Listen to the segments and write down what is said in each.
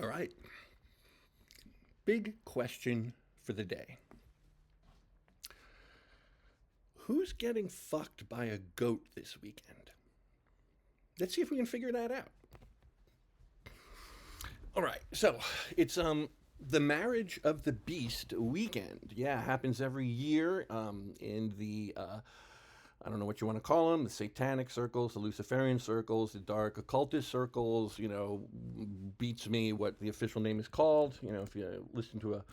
All right. Big question for the day. Who's getting fucked by a goat this weekend? Let's see if we can figure that out. All right. So, it's the marriage of the beast weekend. Yeah, happens every year in the I don't know what you want to call them, the satanic circles, the Luciferian circles, the dark occultist circles, beats me what the official name is called. If you listen to a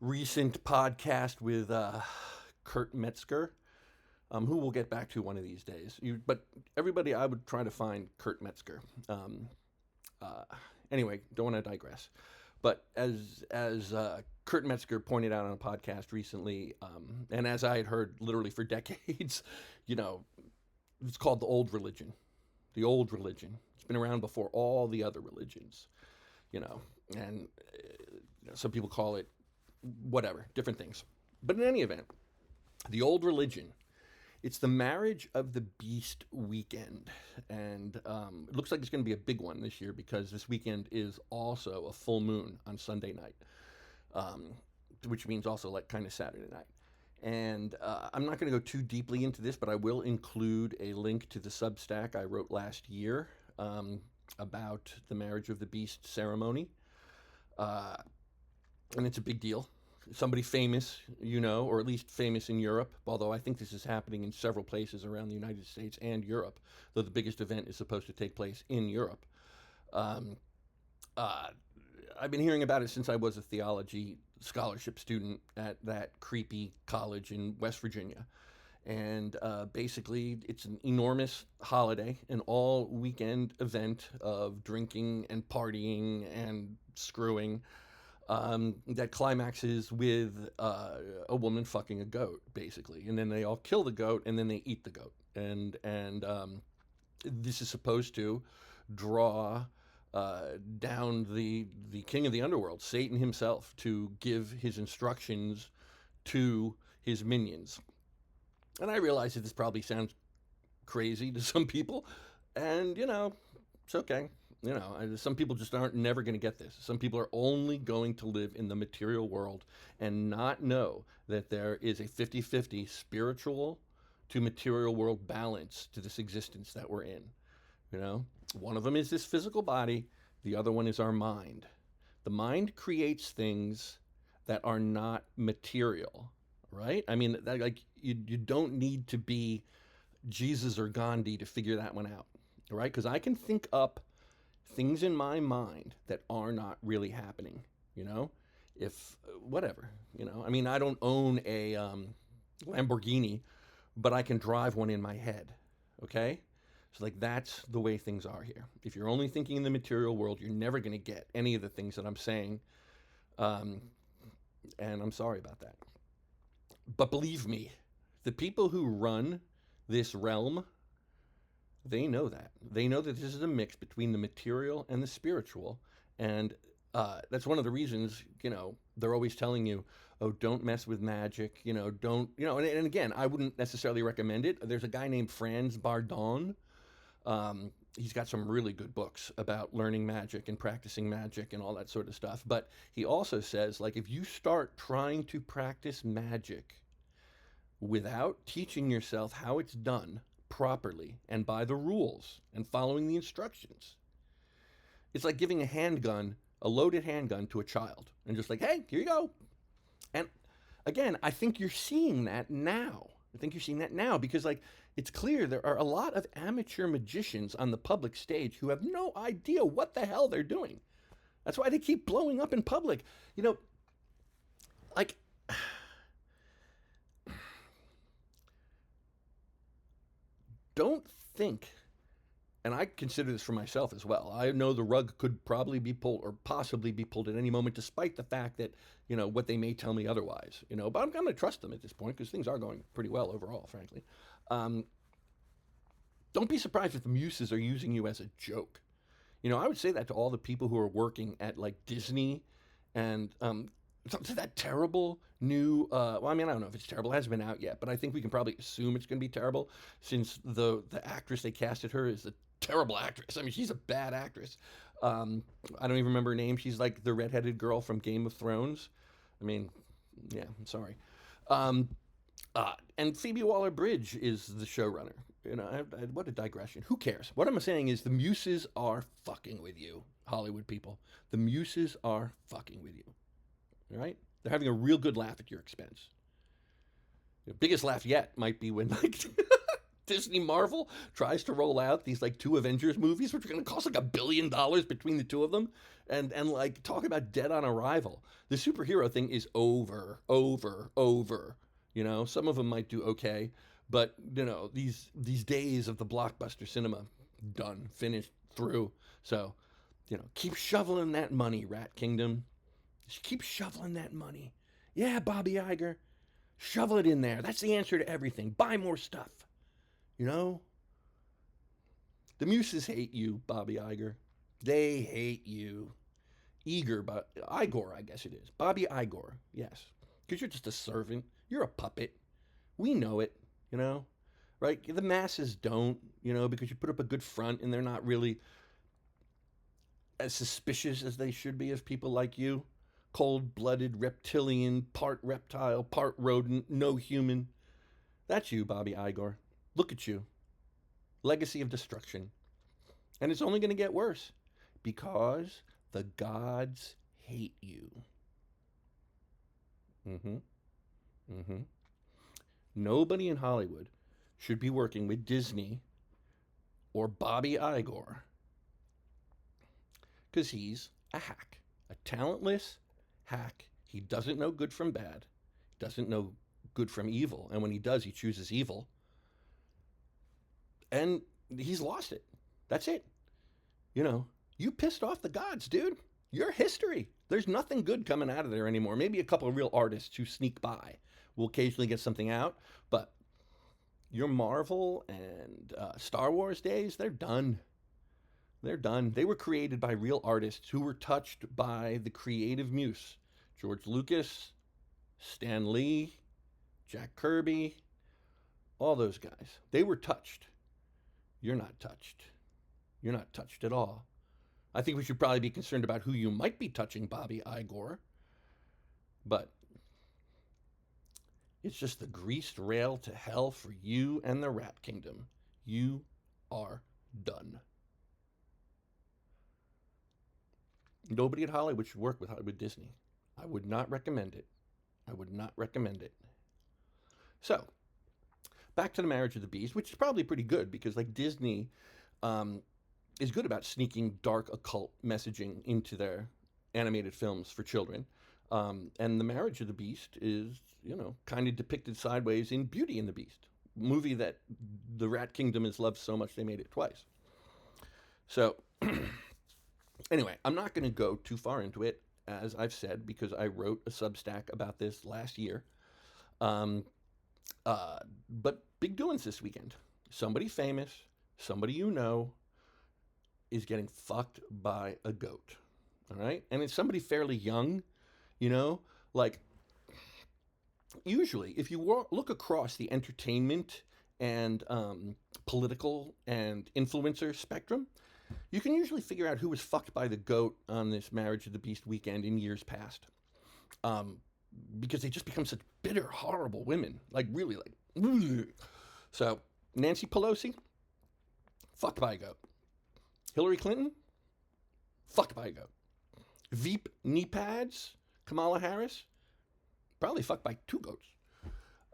recent podcast with Kurt Metzger, who we'll get back to one of these days. But everybody, I would try to find Kurt Metzger. Uh, anyway, don't want to digress. But as Kurt Metzger pointed out on a podcast recently, and as I had heard literally for decades, you know, it's called the old religion. The old religion. It's been around before all the other religions, and some people call it whatever, different things. But in any event, the old religion, it's the marriage of the beast weekend. And it looks like it's going to be a big one this year because this weekend is also a full moon on Sunday night, which means also like kind of Saturday night. And I'm not going to go too deeply into this, but I will include a link to the Substack I wrote last year about the marriage of the beast ceremony. And it's a big deal. Somebody famous, or at least famous in Europe, although I think this is happening in several places around the United States and Europe, though the biggest event is supposed to take place in Europe. Um, uh, I've been hearing about it since I was a theology scholarship student at that creepy college in West Virginia. And basically, it's an enormous holiday, an all weekend event of drinking and partying and screwing that climaxes with a woman fucking a goat, basically, and then they all kill the goat and then they eat the goat, and this is supposed to draw down the king of the underworld, Satan himself, to give his instructions to his minions. And I realize that this probably sounds crazy to some people, and it's okay. Some people just aren't never going to get this. Some people are only going to live in the material world and not know that there is a 50-50 spiritual to material world balance to this existence that we're in. One of them is this physical body, the other one is our mind. The mind creates things that are not material, right? I mean, like you don't need to be Jesus or Gandhi to figure that one out, right? Because I can think up things in my mind that are not really happening, if whatever, I mean, I don't own a Lamborghini, but I can drive one in my head. Okay. So like, that's the way things are here. If you're only thinking in the material world, you're never going to get any of the things that I'm saying. And I'm sorry about that. But believe me, the people who run this realm, they know that. They know that this is a mix between the material and the spiritual. And that's one of the reasons, they're always telling you, oh, don't mess with magic, don't, and again, I wouldn't necessarily recommend it. There's a guy named Franz Bardon. He's got some really good books about learning magic and practicing magic and all that sort of stuff. But he also says, like, if you start trying to practice magic without teaching yourself how it's done properly and by the rules and following the instructions, it's like giving a loaded handgun to a child and just like, hey, here you go. And again, I think you're seeing that now. Because, like, it's clear there are a lot of amateur magicians on the public stage who have no idea what the hell they're doing. That's why they keep blowing up in public. Like, don't think, and I consider this for myself as well. I know the rug could probably be pulled or possibly be pulled at any moment, despite the fact that, what they may tell me otherwise, but I'm going to trust them at this point because things are going pretty well overall, frankly. Don't be surprised if the muses are using you as a joke. I would say that to all the people who are working at like Disney and to that terrible new. Well, I mean, I don't know if it's terrible. It hasn't been out yet, but I think we can probably assume it's going to be terrible since the actress they casted her is a terrible actress. I mean, she's a bad actress. I don't even remember her name. She's like the redheaded girl from Game of Thrones. I mean, yeah, I'm sorry. Um, and Phoebe Waller-Bridge is the showrunner. You know, what a digression. Who cares? What I'm saying is the muses are fucking with you, Hollywood people. The muses are fucking with you. All right? They're having a real good laugh at your expense. The biggest laugh yet might be when like Disney Marvel tries to roll out these like 2 Avengers movies, which are going to cost like $1 billion between the 2 of them, and like talk about dead on arrival. The superhero thing is over. You know, some of them might do okay, but you know these days of the blockbuster cinema done, finished, through. So, you know, keep shoveling that money, Rat Kingdom. Just keep shoveling that money. Yeah, Bobby Iger, shovel it in there. That's the answer to everything. Buy more stuff. You know? The muses hate you, Bobby Iger. They hate you. But Igor, I guess it is. Bobby Igor, yes. Because you're just a servant. You're a puppet. We know it, you know? Right? The masses don't, you know, because you put up a good front and they're not really as suspicious as they should be of people like you. Cold-blooded reptilian, part reptile, part rodent, no human. That's you, Bobby Igor. Look at you. Legacy of destruction. And it's only going to get worse because the gods hate you. Nobody in Hollywood should be working with Disney or Bobby Igor because he's a hack, a talentless hack. He doesn't know good from bad, doesn't know good from evil, and when he does, he chooses evil. And he's lost it. That's it. You know, you pissed off the gods, dude. You're history. There's nothing good coming out of there anymore. Maybe a couple of real artists who sneak by will occasionally get something out, but your Marvel and Star Wars days, they're done. They're done. They were created by real artists who were touched by the creative muse. George Lucas, Stan Lee, Jack Kirby, all those guys. They were touched. You're not touched. You're not touched at all. I think we should probably be concerned about who you might be touching, Bobby Igor. But it's just the greased rail to hell for you and the Rat Kingdom. You are done. Nobody at Hollywood should work with Disney. I would not recommend it. I would not recommend it. So, back to the Marriage of the Beast, which is probably pretty good because, like, Disney is good about sneaking dark occult messaging into their animated films for children. And the Marriage of the Beast is, you know, kind of depicted sideways in Beauty and the Beast, a movie that the Rat Kingdom has loved so much they made it twice. So, anyway, I'm not going to go too far into it, as I've said, because I wrote a Substack about this last year. But big doings this weekend. Somebody famous, somebody you know, is getting fucked by a goat. All right? And it's somebody fairly young, you know? Like, usually, if you look across the entertainment and political and influencer spectrum, you can usually figure out who was fucked by the goat on this Marriage of the Beast weekend in years past. Because they just become such bitter, horrible women. Like, really, like... So, Nancy Pelosi, fucked by a goat. Hillary Clinton, fucked by a goat. Veep knee pads, Kamala Harris, probably fucked by 2 goats.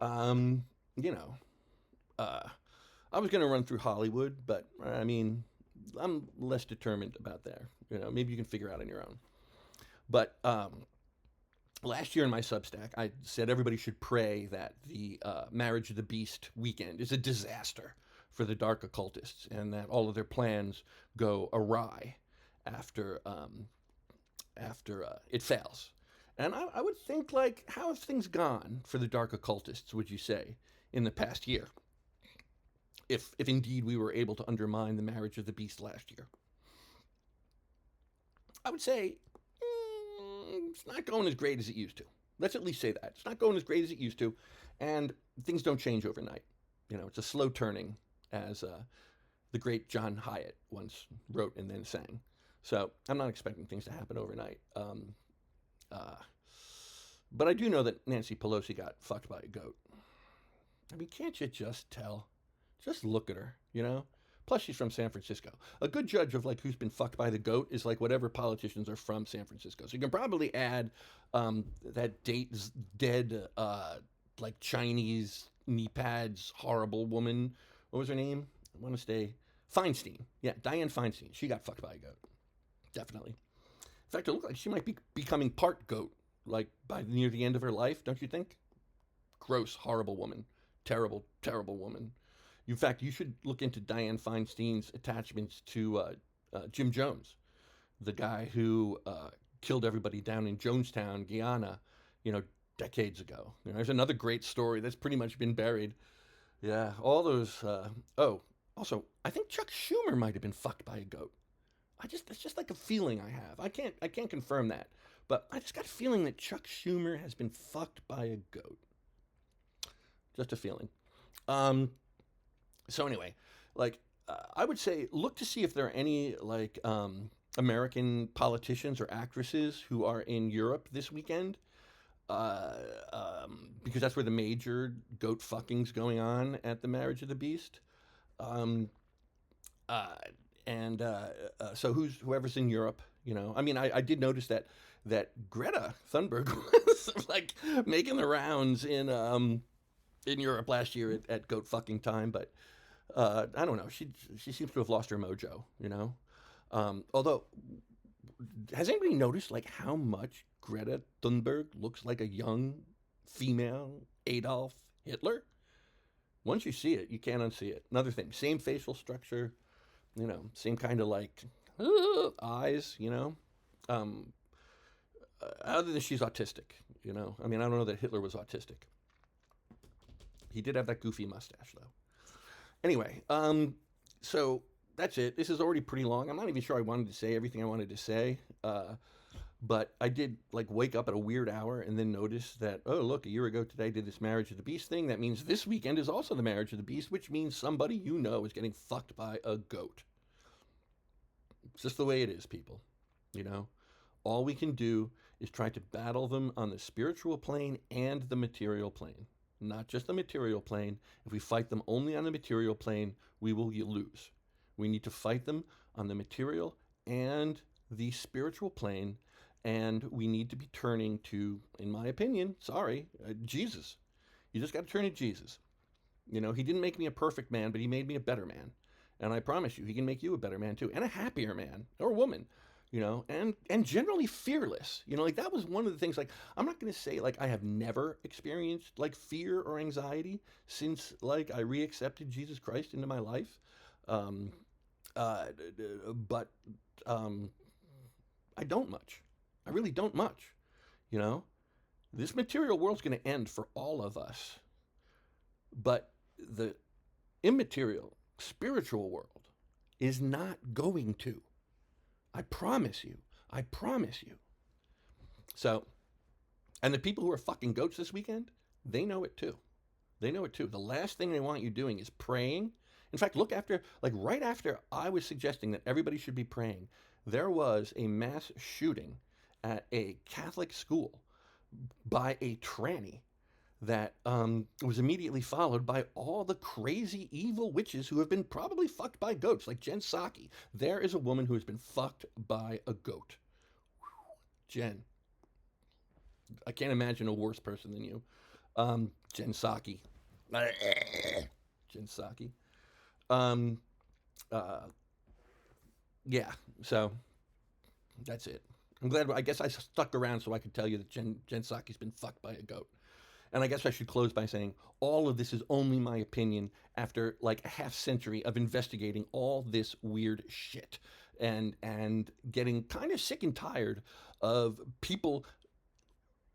You know, I was going to run through Hollywood, but, I mean, I'm less determined about there. You know, maybe you can figure out on your own. But, last year in my Substack, I said everybody should pray that the Marriage of the Beast weekend is a disaster for the dark occultists and that all of their plans go awry after it fails. And I would think, like, how have things gone for the dark occultists, would you say, in the past year? If indeed we were able to undermine the Marriage of the Beast last year. I would say it's not going as great as it used to. Let's at least say that. It's not going as great as it used to, and things don't change overnight. It's a slow turning, as the great John Hyatt once wrote and then sang. So I'm not expecting things to happen overnight. But I do know that Nancy Pelosi got fucked by a goat. I mean, can't you just tell? Just look at her, Plus, she's from San Francisco. A good judge of who's been fucked by the goat is whatever politicians are from San Francisco. So you can probably add that dead Chinese knee pads horrible woman. What was her name? I want to say Feinstein. Yeah, Dianne Feinstein. She got fucked by a goat. Definitely. In fact, it looked like she might be becoming part goat, by near the end of her life, don't you think? Gross, horrible woman. Terrible, terrible woman. In fact, you should look into Dianne Feinstein's attachments to Jim Jones, the guy who killed everybody down in Jonestown, Guyana, decades ago. There's another great story that's pretty much been buried. Yeah, all those. Also, I think Chuck Schumer might have been fucked by a goat. That's just a feeling I have. I can't confirm that, but I just got a feeling that Chuck Schumer has been fucked by a goat. Just a feeling. So anyway, I would say look to see if there are any American politicians or actresses who are in Europe this weekend, because that's where the major goat fucking's going on at the Marriage of the Beast. So whoever's in Europe, I mean, I did notice that Greta Thunberg was making the rounds in Europe last year at goat fucking time, but I don't know. She seems to have lost her mojo, Although, has anybody noticed how much Greta Thunberg looks like a young female Adolf Hitler? Once you see it, you can't unsee it. Another thing, same facial structure, same kind of eyes, other than she's autistic, I mean, I don't know that Hitler was autistic. He did have that goofy mustache, though. Anyway, so that's it. This is already pretty long. I'm not even sure I wanted to say everything I wanted to say, but I did wake up at a weird hour and then notice that, oh, look, a year ago today I did this Marriage of the Beast thing. That means this weekend is also the Marriage of the Beast, which means somebody is getting fucked by a goat. It's just the way it is, people. All we can do is try to battle them on the spiritual plane and the material plane. Not just the material plane. If we fight them only on the material plane, we will lose. We need to fight them on the material and the spiritual plane, and we need to be turning to, in my opinion, Jesus. You just got to turn to Jesus. He didn't make me a perfect man, but he made me a better man. And I promise you, he can make you a better man too, and a happier man or woman. And generally fearless. That was one of the things, I'm not going to say, I have never experienced, fear or anxiety since, I reaccepted Jesus Christ into my life. But I don't much. I really don't much. This material world's going to end for all of us. But the immaterial, spiritual world is not going to. I promise you. I promise you. So, and the people who are fucking goats this weekend, they know it too. They know it too. The last thing they want you doing is praying. In fact, look right after I was suggesting that everybody should be praying, there was a mass shooting at a Catholic school by a tranny that was immediately followed by all the crazy evil witches who have been probably fucked by goats, like Jen Psaki. There is a woman who has been fucked by a goat. Whew. Jen. I can't imagine a worse person than you. Jen Psaki. Jen Psaki. Yeah, so that's it. I'm glad, I guess I stuck around so I could tell you that Jen Psaki's been fucked by a goat. And I guess I should close by saying all of this is only my opinion after a half century of investigating all this weird shit and getting kind of sick and tired of people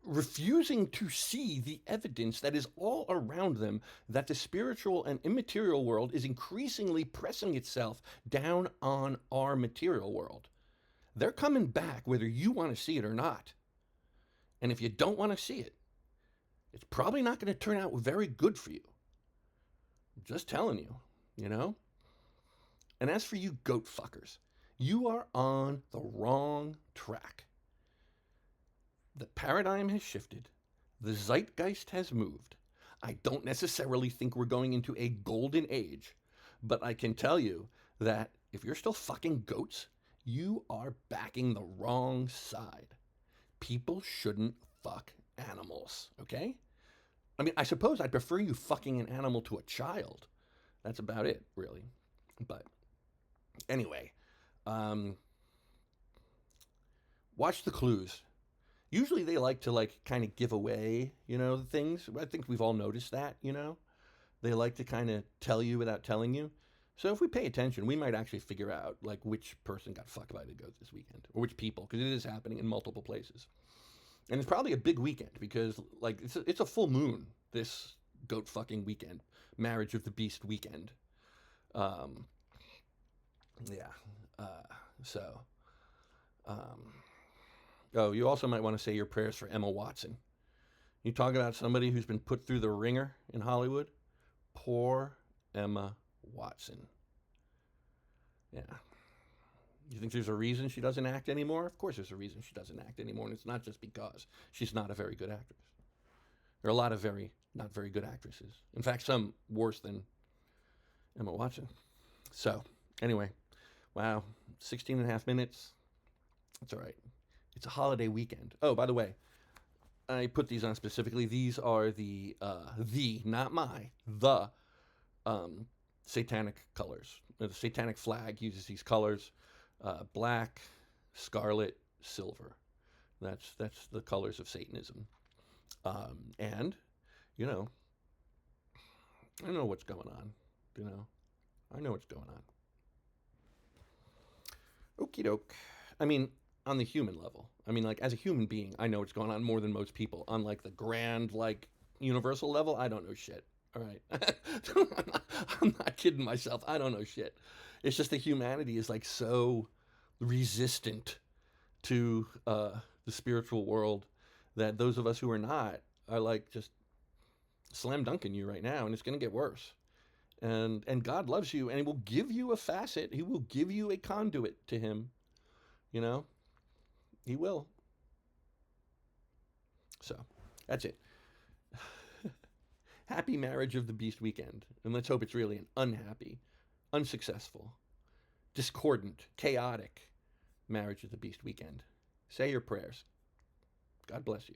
refusing to see the evidence that is all around them that the spiritual and immaterial world is increasingly pressing itself down on our material world. They're coming back whether you want to see it or not. And if you don't want to see it, it's probably not going to turn out very good for you. I'm just telling you, you know? And as for you goat fuckers, you are on the wrong track. The paradigm has shifted. The zeitgeist has moved. I don't necessarily think we're going into a golden age, but I can tell you that if you're still fucking goats, you are backing the wrong side. People shouldn't fuck animals, okay? I mean, I suppose I'd prefer you fucking an animal to a child. That's about it, really. But anyway, watch the clues. Usually they like to kind of give away, the things. I think we've all noticed that, They like to kind of tell you without telling you. So if we pay attention, we might actually figure out which person got fucked by the goat this weekend, or which people, because it is happening in multiple places. And it's probably a big weekend because it's a full moon this goat fucking weekend, marriage of the beast weekend. Yeah. So. Oh, you also might want to say your prayers for Emma Watson. You talk about somebody who's been put through the ringer in Hollywood. Poor Emma Watson. Yeah. You think there's a reason she doesn't act anymore? Of course there's a reason she doesn't act anymore, and it's not just because she's not a very good actress. There are a lot of not very good actresses. In fact, some worse than Emma Watson. So, anyway, wow, 16 and a half minutes. That's all right. It's a holiday weekend. Oh, by the way, I put these on specifically. These are the satanic colors. The satanic flag uses these colors, black, scarlet, silver. That's the colors of Satanism. And, I know what's going on. I know what's going on. Okie doke. I mean, on the human level. I mean, as a human being, I know what's going on more than most people. On the grand, universal level, I don't know shit. All right. I'm not kidding myself. I don't know shit. It's just that humanity is so resistant to the spiritual world that those of us who are not are just slam dunking you right now, and it's going to get worse. And God loves you, and He will give you a facet. He will give you a conduit to Him. He will. So, that's it. Happy marriage of the beast weekend. And let's hope it's really an unhappy, unsuccessful, discordant, chaotic marriage of the beast weekend. Say your prayers. God bless you.